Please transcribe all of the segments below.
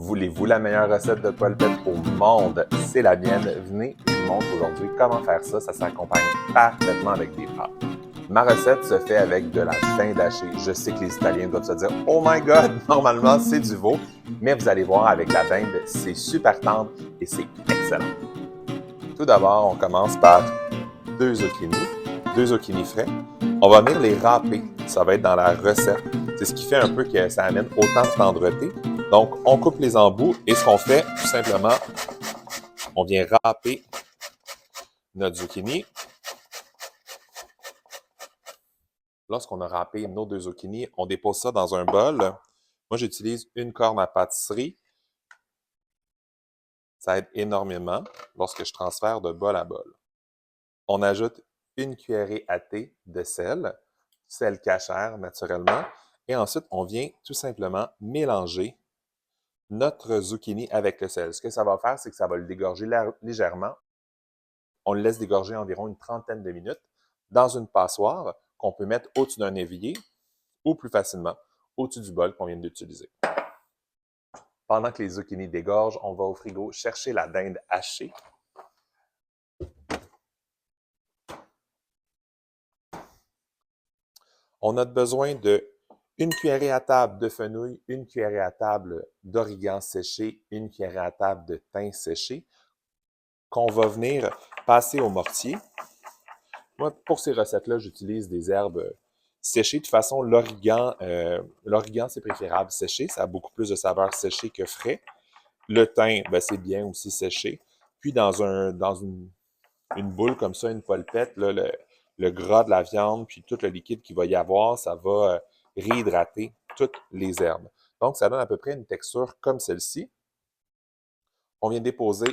Voulez-vous la meilleure recette de polpette au monde? C'est la mienne. Venez, je vous montre aujourd'hui comment faire ça. Ça s'accompagne parfaitement avec des pâtes. Ma recette se fait avec de la dinde hachée. Je sais que les Italiens doivent se dire « Oh my God! » Normalement, c'est du veau. Mais vous allez voir, avec la dinde, c'est super tendre et c'est excellent. Tout d'abord, on commence par deux zucchini frais. On va venir les râper. Ça va être dans la recette. C'est ce qui fait un peu que ça amène autant de tendreté. Donc, on coupe les embouts et ce qu'on fait, tout simplement, on vient râper notre zucchini. Lorsqu'on a râpé nos deux zucchini, on dépose ça dans un bol. Moi, j'utilise une corne à pâtisserie. Ça aide énormément lorsque je transfère de bol à bol. On ajoute une cuillerée à thé de sel cachère naturellement, et ensuite on vient tout simplement mélanger notre zucchini avec le sel. Ce que ça va faire, c'est que ça va le dégorger légèrement. On le laisse dégorger environ une trentaine de minutes dans une passoire qu'on peut mettre au-dessus d'un évier ou plus facilement au-dessus du bol qu'on vient d'utiliser. Pendant que les zucchini dégorgent, on va au frigo chercher la dinde hachée. On a besoin de une cuillerée à table de fenouil, une cuillerée à table d'origan séché, une cuillerée à table de thym séché qu'on va venir passer au mortier. Moi, pour ces recettes-là, j'utilise des herbes séchées. De toute façon, l'origan, c'est préférable séché. Ça a beaucoup plus de saveur séché que frais. Le thym, ben, c'est bien aussi séché. Puis dans une boule comme ça, une polpette, là, le gras de la viande, puis tout le liquide qu'il va y avoir, ça va réhydrater toutes les herbes. Donc, ça donne à peu près une texture comme celle-ci. On vient déposer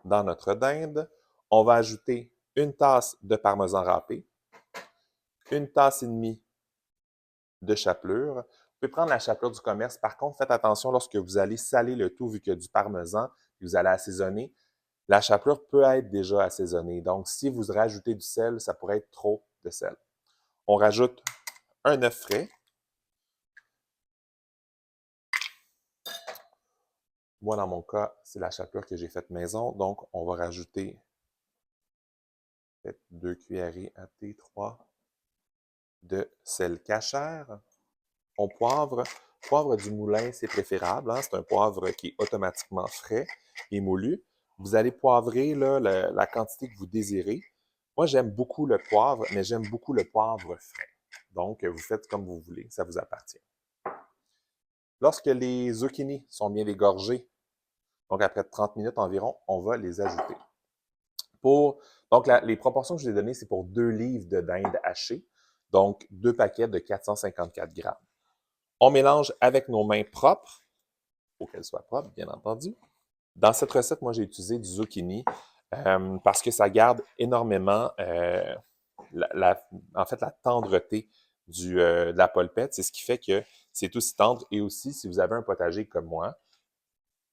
dans notre dinde. On va ajouter une tasse de parmesan râpé, une tasse et demie de chapelure. Vous pouvez prendre la chapelure du commerce. Par contre, faites attention lorsque vous allez saler le tout, vu qu'il y a du parmesan, et vous allez assaisonner. La chapelure peut être déjà assaisonnée. Donc, si vous rajoutez du sel, ça pourrait être trop de sel. On rajoute un œuf frais. Moi, dans mon cas, c'est la chapelure que j'ai faite maison. Donc, on va rajouter peut-être 2 cuillerées à thé, 3 de sel cachère. On poivre. Poivre du moulin, c'est préférable. Hein? C'est un poivre qui est automatiquement frais et moulu. Vous allez poivrer là, la quantité que vous désirez. Moi, j'aime beaucoup le poivre, mais j'aime beaucoup le poivre frais. Donc, vous faites comme vous voulez, ça vous appartient. Lorsque les zucchini sont bien dégorgés, donc après 30 minutes environ, on va les ajouter. Donc, les proportions que je vous ai données, c'est pour 2 livres de dinde hachée, donc 2 paquets de 454 grammes. On mélange avec nos mains propres, il faut qu'elles soient propres, bien entendu. Dans cette recette, moi, j'ai utilisé du zucchini parce que ça garde énormément en fait, la tendreté de la polpette. C'est ce qui fait que c'est aussi tendre. Et aussi, si vous avez un potager comme moi,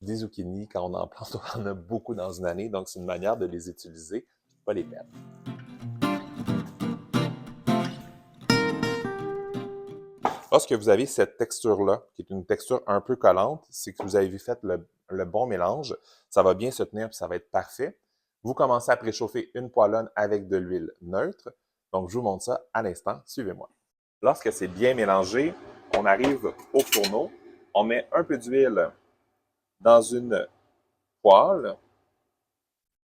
des zucchini, quand on en plante, on en a beaucoup dans une année. Donc, c'est une manière de les utiliser, pas les perdre. Lorsque vous avez cette texture-là, qui est une texture un peu collante, c'est que vous avez fait le bon mélange. Ça va bien se tenir et ça va être parfait. Vous commencez à préchauffer une poêlonne avec de l'huile neutre. Donc, je vous montre ça à l'instant. Suivez-moi. Lorsque c'est bien mélangé, on arrive au fourneau. On met un peu d'huile dans une poêle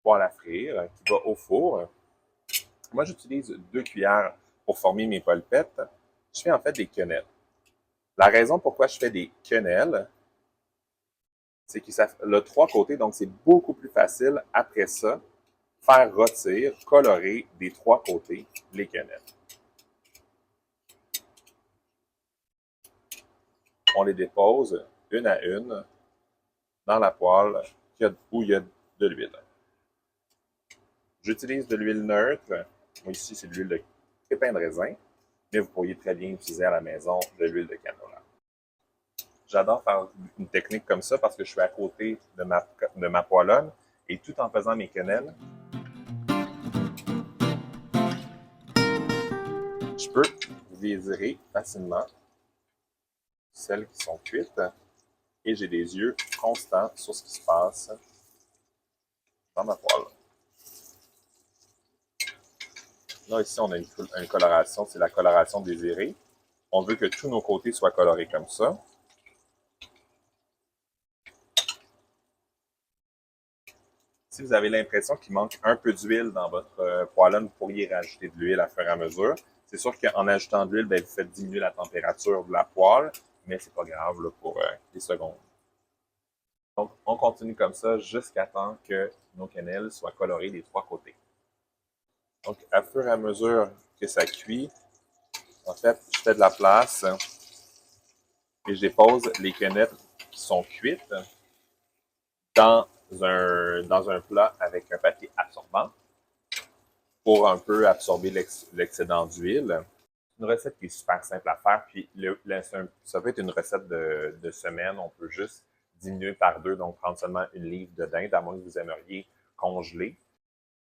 à frire qui va au four. Moi, j'utilise 2 cuillères pour former mes polpettes. Je fais en fait des quenelles. La raison pourquoi je fais des quenelles, c'est que ça a 3 côtés, donc c'est beaucoup plus facile après ça faire rôtir, colorer des 3 côtés les quenelles. On les dépose une à une dans la poêle où il y a de l'huile. J'utilise de l'huile neutre. Moi, ici, c'est de l'huile de pépins de raisin, mais vous pourriez très bien utiliser à la maison de l'huile de canola. J'adore faire une technique comme ça parce que je suis à côté de ma poêlonne et tout en faisant mes quenelles, je peux virer facilement celles qui sont cuites et j'ai des yeux constants sur ce qui se passe dans ma poêle. Là, ici, on a une coloration, c'est la coloration désirée. On veut que tous nos côtés soient colorés comme ça. Si vous avez l'impression qu'il manque un peu d'huile dans votre poêlonne, vous pourriez rajouter de l'huile à fur et à mesure. C'est sûr qu'en ajoutant de l'huile, vous faites diminuer la température de la poêle, mais c'est pas grave là, pour les secondes. Donc, on continue comme ça jusqu'à temps que nos quenelles soient colorées des trois côtés. Donc, à fur et à mesure que ça cuit, en fait, je fais de la place et je dépose les quenelles qui sont cuites dans un plat avec un papier absorbant pour un peu absorber l'excédent d'huile. Une recette qui est super simple à faire, puis ça peut être une recette de semaine, on peut juste diminuer par 2, donc prendre seulement une livre de dinde, à moins que vous aimeriez congeler.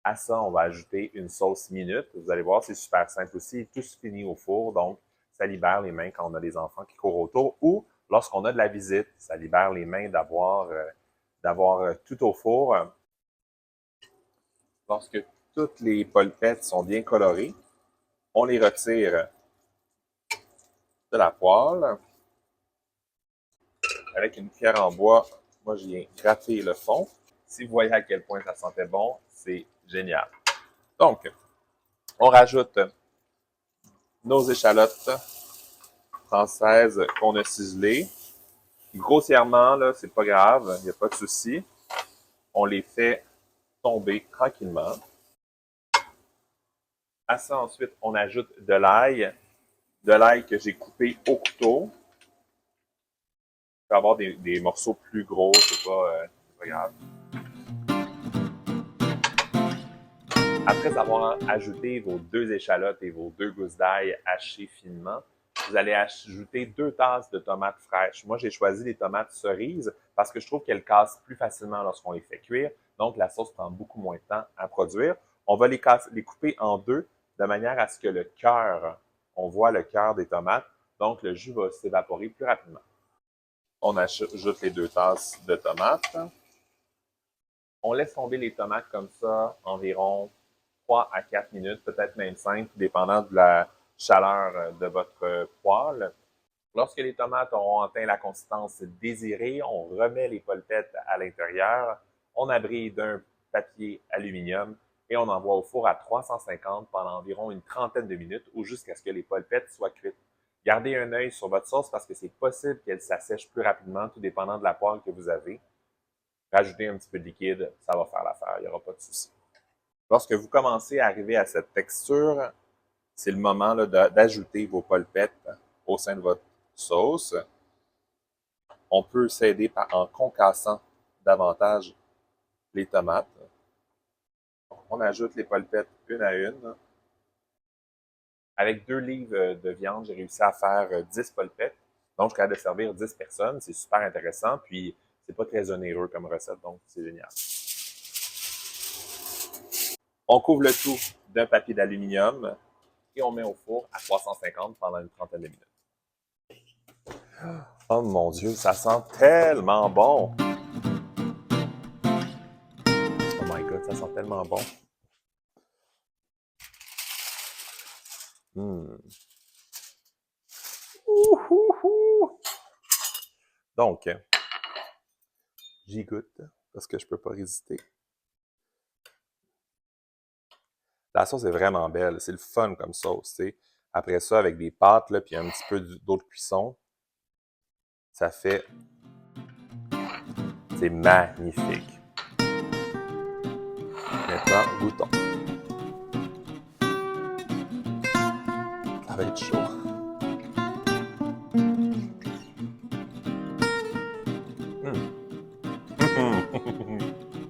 À ça, on va ajouter une sauce minute. Vous allez voir, c'est super simple aussi. Tout se finit au four, donc ça libère les mains quand on a des enfants qui courent autour. Ou lorsqu'on a de la visite, ça libère les mains d'avoir tout au four. Lorsque toutes les polpettes sont bien colorées, on les retire de la poêle. Avec une cuillère en bois, moi, je viens gratter le fond. Si vous voyez à quel point ça sentait bon, c'est génial. Donc, on rajoute nos échalotes françaises qu'on a ciselées. Grossièrement, là, c'est pas grave, il n'y a pas de souci. On les fait tomber tranquillement. À ça, ensuite, on ajoute de l'ail que j'ai coupé au couteau. Il peut y avoir des morceaux plus gros, c'est pas grave. Après avoir ajouté vos 2 échalotes et vos 2 gousses d'ail hachées finement, vous allez ajouter 2 tasses de tomates fraîches. Moi, j'ai choisi les tomates cerises parce que je trouve qu'elles cassent plus facilement lorsqu'on les fait cuire. Donc, la sauce prend beaucoup moins de temps à produire. On va les couper en 2 de manière à ce que le cœur, on voit le cœur des tomates. Donc, le jus va s'évaporer plus rapidement. On ajoute les 2 tasses de tomates. On laisse tomber les tomates comme ça environ 3 à 4 minutes, peut-être même 5, dépendant de la chaleur de votre poêle. Lorsque les tomates auront atteint la consistance désirée, on remet les polpettes à l'intérieur, on abrite d'un papier aluminium et on envoie au four à 350 pendant environ une trentaine de minutes ou jusqu'à ce que les polpettes soient cuites. Gardez un œil sur votre sauce parce que c'est possible qu'elle s'assèche plus rapidement, tout dépendant de la poêle que vous avez. Rajoutez un petit peu de liquide, ça va faire l'affaire, il n'y aura pas de souci. Lorsque vous commencez à arriver à cette texture, c'est le moment d'ajouter vos polpettes au sein de votre sauce. On peut s'aider en concassant davantage les tomates. On ajoute les polpettes une à une. Avec 2 livres de viande, j'ai réussi à faire 10 polpettes. Donc, je suis capable de servir 10 personnes. C'est super intéressant. Puis, c'est pas très onéreux comme recette, donc c'est génial. On couvre le tout d'un papier d'aluminium et on met au four à 350 pendant une trentaine de minutes. Oh mon Dieu, ça sent tellement bon! Oh my God, ça sent tellement bon! Donc, j'y goûte parce que je peux pas résister. La sauce est vraiment belle. C'est le fun comme sauce, tu sais. Après ça, avec des pâtes, là, puis un petit peu d'eau de cuisson, ça fait... C'est magnifique. Maintenant, goûtons. Ça va être chaud.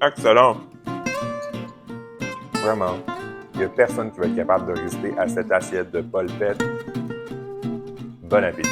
Excellent! Vraiment. Il n'y a personne qui va être capable de résister à cette assiette de polpettes. Bon appétit!